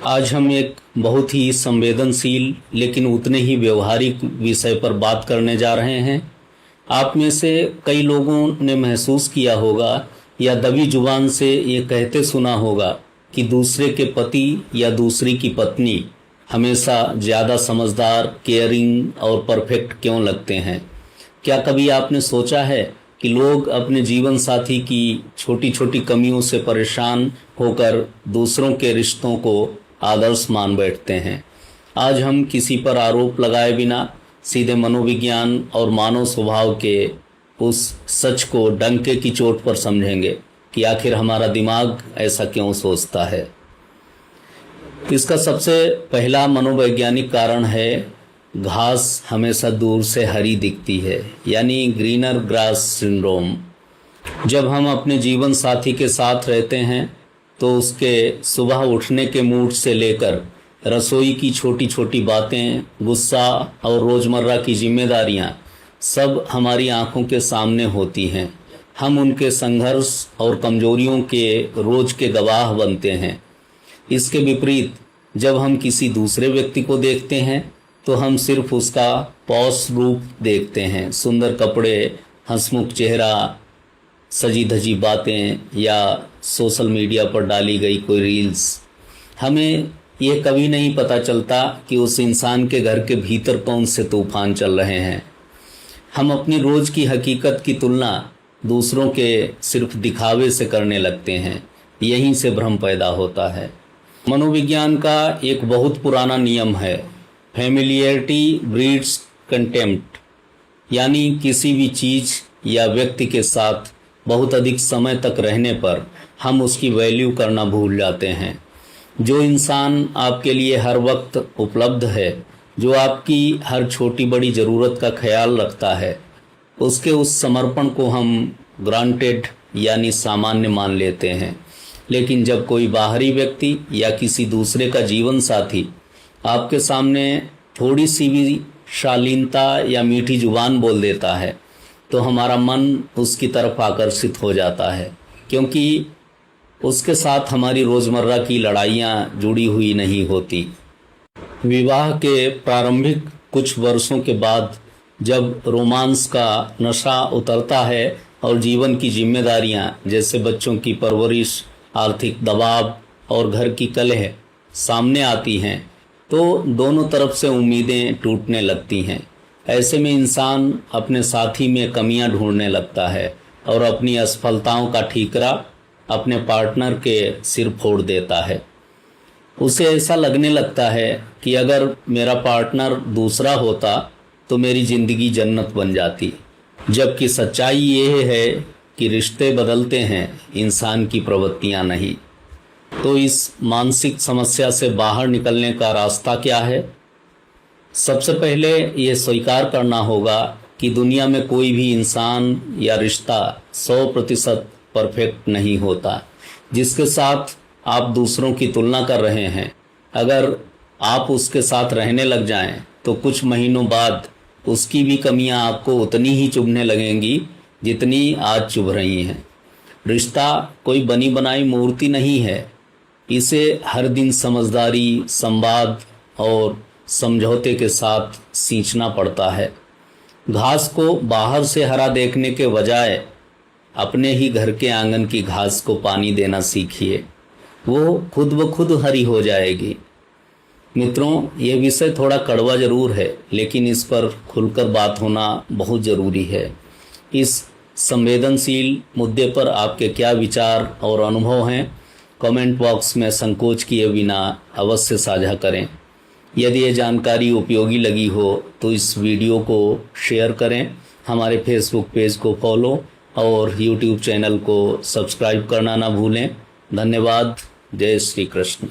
आज हम एक बहुत ही संवेदनशील लेकिन उतने ही व्यवहारिक विषय पर बात करने जा रहे हैं। आप में से कई लोगों ने महसूस किया होगा या दबी जुबान से ये कहते सुना होगा कि दूसरे के पति या दूसरी की पत्नी हमेशा ज़्यादा समझदार, केयरिंग और परफेक्ट क्यों लगते हैं। क्या कभी आपने सोचा है कि लोग अपने जीवन साथी की छोटी छोटी कमियों से परेशान होकर दूसरों के रिश्तों को आदर्श मान बैठते हैं। आज हम किसी पर आरोप लगाए बिना सीधे मनोविज्ञान और मानव स्वभाव के उस सच को डंके की चोट पर समझेंगे कि आखिर हमारा दिमाग ऐसा क्यों सोचता है। इसका सबसे पहला मनोवैज्ञानिक कारण है घास हमेशा दूर से हरी दिखती है, यानी ग्रीनर ग्रास सिंड्रोम। जब हम अपने जीवन साथी के साथ रहते हैं तो उसके सुबह उठने के मूड से लेकर रसोई की छोटी छोटी बातें, गुस्सा और रोज़मर्रा की जिम्मेदारियां सब हमारी आंखों के सामने होती हैं। हम उनके संघर्ष और कमजोरियों के रोज के गवाह बनते हैं। इसके विपरीत जब हम किसी दूसरे व्यक्ति को देखते हैं तो हम सिर्फ उसका पॉश रूप देखते हैं, सुंदर कपड़े, हंसमुख चेहरा, सजी धजी बातें या सोशल मीडिया पर डाली गई कोई रील्स। हमें ये कभी नहीं पता चलता कि उस इंसान के घर के भीतर कौन से तूफान चल रहे हैं। हम अपनी रोज की हकीकत की तुलना दूसरों के सिर्फ दिखावे से करने लगते हैं। यहीं से भ्रम पैदा होता है। मनोविज्ञान का एक बहुत पुराना नियम है, फैमिलियरिटी ब्रीड्स कंटेम्प्ट, यानी किसी भी चीज़ या व्यक्ति के साथ बहुत अधिक समय तक रहने पर हम उसकी वैल्यू करना भूल जाते हैं। जो इंसान आपके लिए हर वक्त उपलब्ध है, जो आपकी हर छोटी बड़ी ज़रूरत का ख्याल रखता है, उसके उस समर्पण को हम ग्रांटेड यानी सामान्य मान लेते हैं। लेकिन जब कोई बाहरी व्यक्ति या किसी दूसरे का जीवन साथी आपके सामने थोड़ी सी भी शालीनता या मीठी जुबान बोल देता है तो हमारा मन उसकी तरफ आकर्षित हो जाता है, क्योंकि उसके साथ हमारी रोज़मर्रा की लड़ाइयाँ जुड़ी हुई नहीं होती। विवाह के प्रारंभिक कुछ वर्षों के बाद जब रोमांस का नशा उतरता है और जीवन की जिम्मेदारियाँ जैसे बच्चों की परवरिश, आर्थिक दबाव और घर की कलह सामने आती हैं तो दोनों तरफ से उम्मीदें टूटने लगती हैं। ऐसे में इंसान अपने साथी में कमियां ढूंढने लगता है और अपनी असफलताओं का ठीकरा अपने पार्टनर के सिर फोड़ देता है। उसे ऐसा लगने लगता है कि अगर मेरा पार्टनर दूसरा होता तो मेरी ज़िंदगी जन्नत बन जाती। जबकि सच्चाई ये है कि रिश्ते बदलते हैं, इंसान की प्रवृत्तियां नहीं। तो इस मानसिक समस्या से बाहर निकलने का रास्ता क्या है? सबसे पहले ये स्वीकार करना होगा कि दुनिया में कोई भी इंसान या रिश्ता 100% परफेक्ट नहीं होता। जिसके साथ आप दूसरों की तुलना कर रहे हैं, अगर आप उसके साथ रहने लग जाएं तो कुछ महीनों बाद उसकी भी कमियां आपको उतनी ही चुभने लगेंगी जितनी आज चुभ रही हैं। रिश्ता कोई बनी बनाई मूर्ति नहीं है। इसे हर दिन समझदारी, संवाद और समझौते के साथ सींचना पड़ता है। घास को बाहर से हरा देखने के बजाय अपने ही घर के आंगन की घास को पानी देना सीखिए, वो खुद ब खुद हरी हो जाएगी। मित्रों, ये विषय थोड़ा कड़वा ज़रूर है, लेकिन इस पर खुलकर बात होना बहुत ज़रूरी है। इस संवेदनशील मुद्दे पर आपके क्या विचार और अनुभव हैं? कमेंट बॉक्स में संकोच किए बिना अवश्य साझा करें। यदि ये जानकारी उपयोगी लगी हो तो इस वीडियो को शेयर करें, हमारे फेसबुक पेज को फॉलो और यूट्यूब चैनल को सब्सक्राइब करना ना भूलें। धन्यवाद। जय श्री कृष्ण।